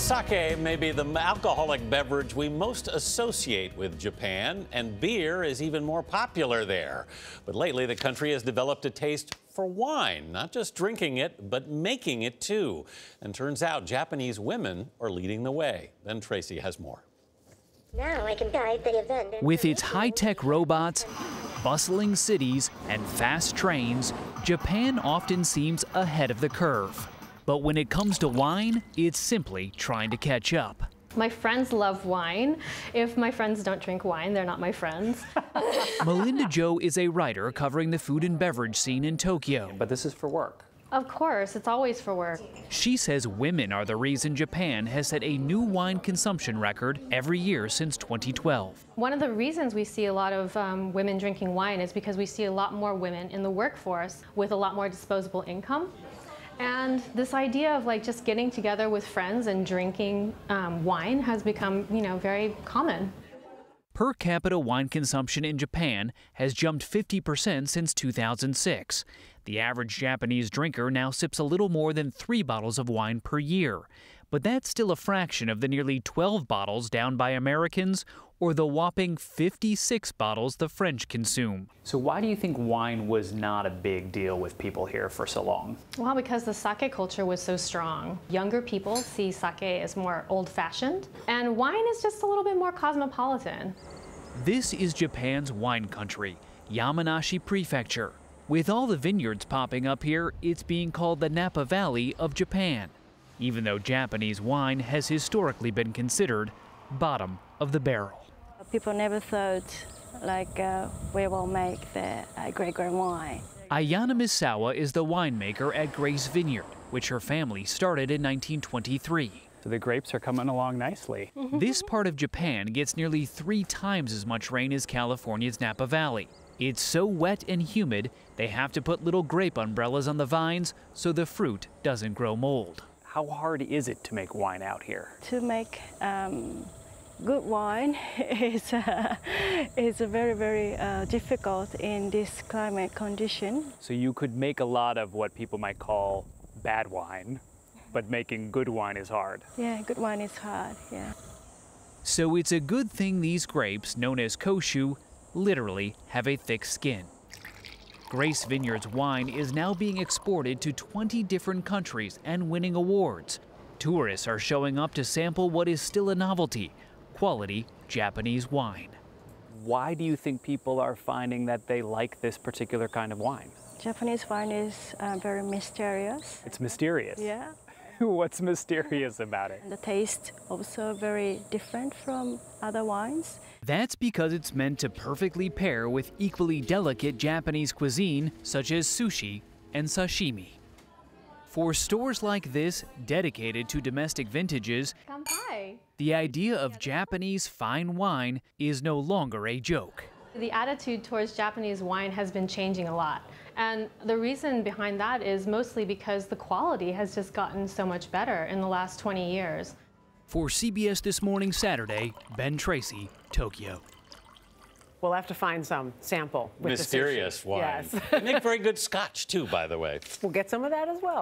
Sake may be the alcoholic beverage we most associate with Japan, and beer is even more popular there. But lately, the country has developed a taste for wine, not just drinking it, but making it too. And turns out Japanese women are leading the way. Then Tracy has more. Now I can guide the event. With its high-tech robots, bustling cities, and fast trains, Japan often seems ahead of the curve. But when it comes to wine, it's simply trying to catch up. My friends love wine. If my friends don't drink wine, they're not my friends. Melinda Jo is a writer covering the food and beverage scene in Tokyo. But this is for work. Of course, it's always for work. She says women are the reason Japan has set a new wine consumption record every year since 2012. One of the reasons we see a lot of women drinking wine is because we see a lot more women in the workforce with a lot more disposable income. And this idea of just getting together with friends and drinking wine has become, very common. Per capita wine consumption in Japan has jumped 50% since 2006. The average Japanese drinker now sips a little more than 3 bottles of wine per year. But that's still a fraction of the nearly 12 bottles down by Americans or the whopping 56 bottles the French consume. So why do you think wine was not a big deal with people here for so long? Well, because the sake culture was so strong. Younger people see sake as more old-fashioned, and wine is just a little bit more cosmopolitan. This is Japan's wine country, Yamanashi Prefecture. With all the vineyards popping up here, it's being called the Napa Valley of Japan, even though Japanese wine has historically been considered bottom of the barrel. People never thought we will make the great wine. Ayana Misawa is the winemaker at Grace Vineyard, which her family started in 1923. So the grapes are coming along nicely. This part of Japan gets nearly 3 times as much rain as California's Napa Valley. It's so wet and humid, they have to put little grape umbrellas on the vines so the fruit doesn't grow mold. How hard is it to make wine out here? To make good wine is very, very difficult in this climate condition. So you could make a lot of what people might call bad wine, but making good wine is hard. Yeah, good wine is hard, yeah. So it's a good thing these grapes, known as koshu, literally have a thick skin. Grace Vineyard's wine is now being exported to 20 different countries and winning awards. Tourists are showing up to sample what is still a novelty, quality Japanese wine. Why do you think people are finding that they like this particular kind of wine? Japanese wine is very mysterious. It's mysterious? Yeah. What's mysterious about it? And the taste also very different from other wines. That's because it's meant to perfectly pair with equally delicate Japanese cuisine such as sushi and sashimi. For stores like this, dedicated to domestic vintages, Kanpai. the idea of Japanese fine wine is no longer a joke. The attitude towards Japanese wine has been changing a lot. And the reason behind that is mostly because the quality has just gotten so much better in the last 20 years. For CBS This Morning Saturday, Ben Tracy, Tokyo. We'll have to find some sample with Mysterious the sushi. wine. Yes. They make very good scotch too, by the way. We'll get some of that as well.